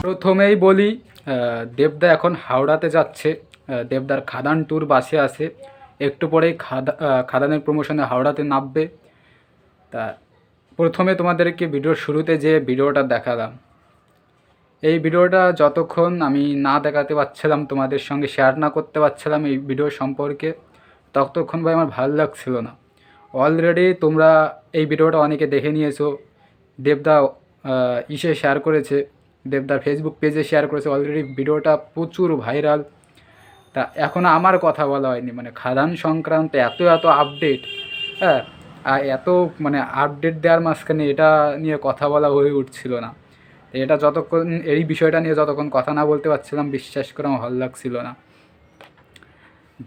প্রথমেই বলি, দেবদা এখন হাওড়াতে যাচ্ছে। দেবদার খাদান ট্যুর বাসে আছে। একটু পরেই খাদানের প্রমোশনে হাওড়াতে নামবে। তা প্রথমে তোমাদেরকে ভিডিওর শুরুতে যে ভিডিওটা দেখালাম, এই ভিডিওটা যতক্ষণ আমি না দেখাতে পারছিলাম, তোমাদের সঙ্গে শেয়ার না করতে পারছিলাম এই ভিডিও সম্পর্কে, ততক্ষণ ভাই আমার ভালো লাগছিল না। অলরেডি তোমরা এই ভিডিওটা অনেকে দেখে নিয়েছো। দেবদা শেয়ার করেছে, দেবদার ফেসবুক পেজে শেয়ার করেছে। অলরেডি ভিডিওটা প্রচুর ভাইরাল। তা এখনও আমার কথা বলা হয়নি, মানে খাদান সংক্রান্ত এত এত আপডেট, হ্যাঁ, আর এত মানে আপডেট দেওয়ার মাঝখানে এটা নিয়ে কথা বলা হয়ে উঠছিল না। এটা যতক্ষণ এই বিষয়টা নিয়ে যতক্ষণ কথা না বলতে পারছিলাম, বিশ্বাস করে আমার ভালো লাগছিল না।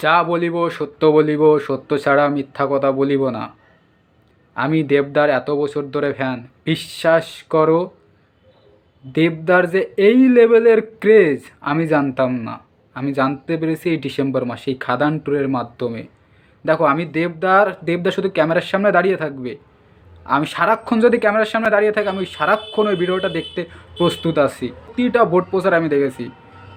যা বলিব সত্য বলিব, সত্য ছাড়া মিথ্যা কথা বলিব না। আমি দেবদার এত বছর ধরে ফ্যান, বিশ্বাস করো দেবদার যে এই লেভেলের ক্রেজ আমি জানতাম না। আমি জানতে পেরেছি এই ডিসেম্বর মাসে এই খাদান ট্যুরের মাধ্যমে। দেখো, আমি দেবদা শুধু ক্যামেরার সামনে দাঁড়িয়ে থাকবে, আমি সারাক্ষণ যদি ক্যামেরার সামনে দাঁড়িয়ে থাকি, আমি সারাক্ষণ ওই ভিডিওটা দেখতে প্রস্তুত আছি। প্রতিটা বোর্ড পোস্টার আমি দেখেছি,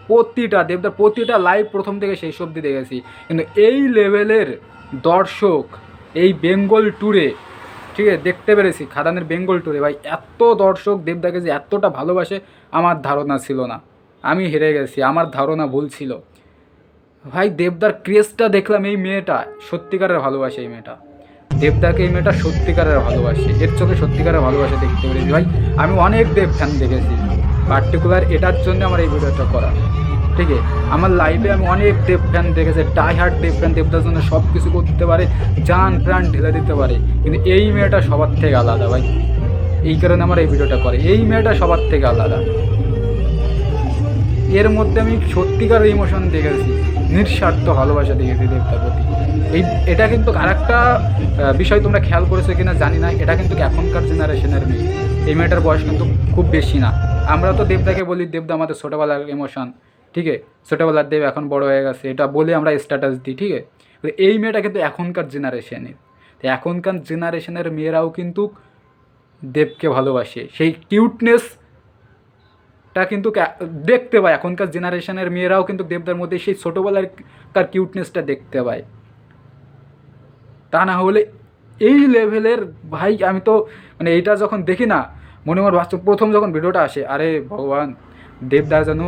প্রতিটা দেবদার প্রতিটা লাইভ প্রথম থেকে শেষ অবধি দেখেছি। কিন্তু এই লেভেলের দর্শক এই বেঙ্গল ট্যুরে, ঠিক আছে, দেখতে পেরেছি খাদানের বেঙ্গল ট্যুরে। ভাই, এত দর্শক দেবদাকে যে এতটা ভালোবাসে আমার ধারণা ছিল না। আমি হেরে গেছি, আমার ধারণা ভুল ছিল। ভাই, দেবদার ক্রেজটা দেখলাম, এই মেয়েটা সত্যিকারের ভালোবাসে। এই মেয়েটা দেবদাকে, এই মেয়েটা সত্যিকারের ভালোবাসে, এর চোখে সত্যিকারের ভালোবাসা দেখতে পেরেছি। ভাই, আমি অনেক দেব ফ্যান দেখেছি, পার্টিকুলার এটার জন্য আমার এই ভিডিওটা করা। ঠিক আছে, আমার লাইফে আমি অনেক দেব ফ্যান দেখেছি, ডাই হার্ট দেব ফ্যান, দেবদার জন্য সব কিছু করতে পারে, জান প্রাণ ঢেলে দিতে পারে। কিন্তু এই মেয়েটা সবার থেকে আলাদা ভাই, এই কারণে আমার এই ভিডিওটা করে। এই মেয়েটা সবার থেকে আলাদা। এর মধ্যে আমি সত্যিকার ইমোশন দেখেছি, নিঃস্বার্থ ভালোবাসা দেখেছি দেবতার প্রতি। এটা কিন্তু আরেকটা বিষয় তোমরা খেয়াল করেছো কিনা জানি না, এটা কিন্তু এখনকার জেনারেশনের মেয়ে। এই মেয়েটার বয়স কিন্তু খুব বেশি না। আমরা তো দেবদাকে বলি দেবদা আমাদের ছোটোবেলার ইমোশন, ঠিক আছে, ছোটোবেলার দেব এখন বড় হয়ে গেছে, এটা বলে আমরা স্ট্যাটাস দিই, ঠিক আছে। এই মেয়েটা কিন্তু এখনকার জেনারেশনের। তো এখনকার জেনারেশনের মেয়েরাও কিন্তু দেবকে ভালোবাসে, সেই কিউটনেস টা কিন্তু দেখতে পায়। এখনকার জেনারেশনের মেয়েরাও কিন্তু দেবদার মধ্যে সেই ছোটোবেলার তার কিউটনেসটা দেখতে পায়। তা না হলে এই লেভেলের, ভাই আমি তো মানে এইটা যখন দেখি না, মনে মনে ভাবছি প্রথম যখন ভিডিওটা আসে, আরে ভগবান, দেবদা যেন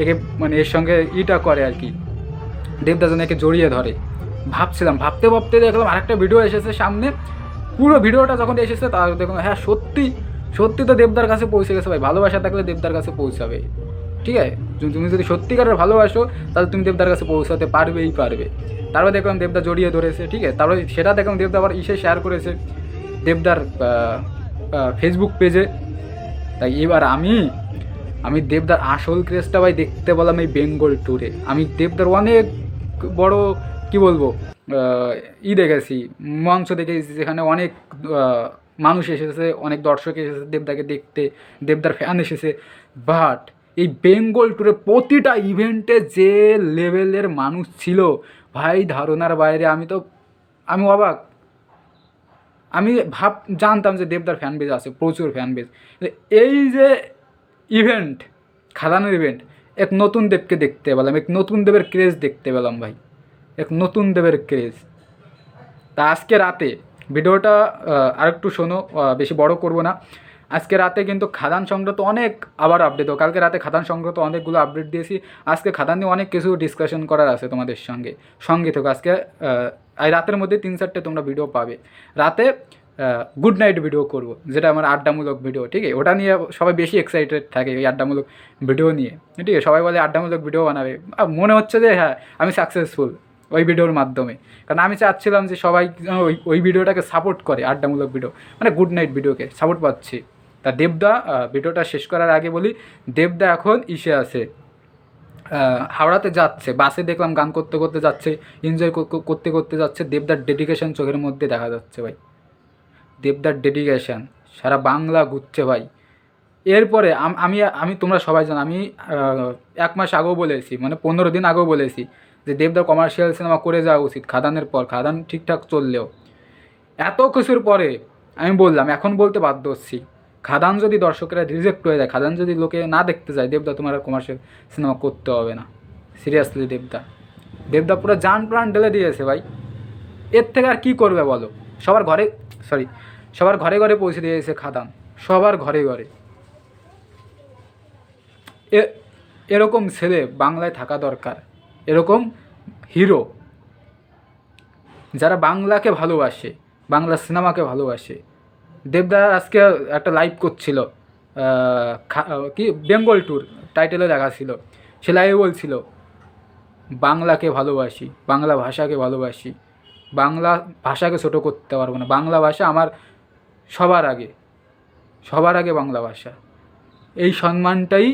একে মানে এর সঙ্গে করে আর কি, দেবদা যেন একে জড়িয়ে ধরে। ভাবছিলাম, ভাবতে ভাবতে দেখলাম আরেকটা ভিডিও এসেছে সামনে। পুরো ভিডিওটা যখন এসেছে তা দেখলাম হ্যাঁ, সত্যি সত্যি তো দেবদার কাছে পৌঁছে গেছে ভাই। ভালোবাসা থাকলে দেবদার কাছে পৌঁছাবে, ঠিক আছে। তুমি যদি সত্যিকারের ভালোবাসো তাহলে তুমি দেবদার কাছে পৌঁছাতে পারবেই পারবে। তারপর দেখলাম দেবদা জড়িয়ে ধরেছে, ঠিক আছে। তারপরে সেটা দেখলাম দেবদা আবার শেয়ার করেছে দেবদার ফেসবুক পেজে। তাই এবার আমি দেবদার আসল ক্রেজটা ভাই দেখতে পেলাম এই বেঙ্গল ট্যুরে। আমি দেবদার অনেক বড় কি বলবো দেখেছি, মঞ্চ দেখেছি, যেখানে অনেক মানুষ এসেছে, অনেক দর্শক এসেছে দেবদাকে দেখতে, দেবদার ফ্যান এসেছে। বাট এই বেঙ্গল ট্যুরে প্রতিটা ইভেন্টে যে লেভেলের মানুষ ছিল ভাই, ধারণার বাইরে। আমি অবাক। আমি জানতাম যে দেবদার ফ্যান বেজ আছে, প্রচুর ফ্যান বেজ। এই যে ইভেন্ট, খাদানের ইভেন্ট, এক নতুন দেবকে দেখতে পেলাম, এক নতুন দেবের ক্রেজ দেখতে পেলাম ভাই, এক নতুন দেবের ক্রেজ। তা আজকে রাতে ভিডিওটা আরেকটু শোনো, বেশি বড় করব না। আজকে রাতে কিন্তু খাদান সংক্রান্ত অনেক আবার আপডেট হবে। কালকে রাতে খাদান সংক্রান্ত অনেকগুলো আপডেট দিয়েছি। আজকে খাদান নিয়ে অনেক কিছু ডিসকাশন করার আছে তোমাদের সঙ্গে থেকো। আজকে এই রাতের মধ্যে 3-4টে তোমরা ভিডিও পাবে। রাতে গুড নাইট ভিডিও করব, যেটা আমার আড্ডামূলক ভিডিও, ঠিক আছে। ওটা নিয়ে সবাই বেশি এক্সাইটেড থাকে, ওই আড্ডামূলক ভিডিও নিয়ে, ঠিক আছে। সবাই বলে আড্ডামূলক ভিডিও বানাবে, মনে হচ্ছে যে হ্যাঁ আমি সাকসেসফুল ওই ভিডিওর মাধ্যমে। কারণ আমি চাচ্ছিলাম যে সবাই ওই ভিডিওটাকে সাপোর্ট করে, আড্ডামূলক ভিডিও মানে গুড নাইট ভিডিওকে সাপোর্ট পাচ্ছি। তা দেবদা, ভিডিওটা শেষ করার আগে বলি, দেবদা এখন আছে, হাওড়াতে যাচ্ছে। বাসে দেখলাম গান করতে করতে যাচ্ছে, এনজয় করতে করতে যাচ্ছে। দেবদার ডেডিকেশন চোখের মধ্যে দেখা যাচ্ছে ভাই, দেবদার ডেডিকেশন। সারা বাংলা ঘুরছে ভাই। এরপরে আমি তোমরা সবাই জানো, আমি 1 মাস আগেও বলেছি, মানে 15 দিন আগেও বলেছি যে দেবদার কমার্শিয়াল সিনেমা করে যাওয়া উচিত খাদানের পর। খাদান ঠিকঠাক চললেও এত কিছুর পরে আমি বললাম, এখন বলতে বাধ্য হচ্ছি, খাদান যদি দর্শকেরা রিজেক্ট হয়ে যায়, খাদান যদি লোকে না দেখতে যায়, দেবদা তোমার আর কমার্শিয়াল সিনেমা করতে হবে না। সিরিয়াসলি দেবদা পুরো জান প্রাণ ঢেলে দিয়েছে ভাই। এর থেকে আর কী করবে বলো? সবার ঘরে ঘরে পৌঁছে দিয়েছে খাদান, সবার ঘরে ঘরে। এরকম ছেলে বাংলায় থাকা দরকার, এরকম হিরো যারা বাংলাকে ভালোবাসে, বাংলা সিনেমাকে ভালোবাসে। দেবদা আজকে একটা লাইভ করছিল, কি বেঙ্গল ট্যুর টাইটেলে দেখা ছিল, সে লাইভে বলছিল বাংলাকে ভালোবাসি, বাংলা ভাষাকে ভালোবাসি, বাংলা ভাষাকে ছোটো করতে পারবো না, বাংলা ভাষা আমার সবার আগে বাংলা ভাষা। এই সম্মানটাই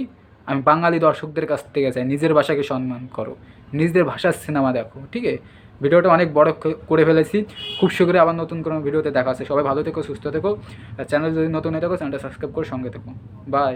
আমি বাঙালি দর্শকদের কাছ থেকে চাই। নিজের ভাষাকে সম্মান করো, নিজের ভাষার সিনেমা দেখো, ঠিক আছে? ভিডিওটা অনেক বড় করে ফেলেছি, খুব শীঘ্রই আবার নতুন কোনো ভিডিওতে দেখা আছে। সবাই ভালো থেকো, সুস্থ থেকো। চ্যানেল যদি নতুন হয়ে থাকো চ্যানেলটা সাবস্ক্রাইব করে সঙ্গে থেকো। বাই।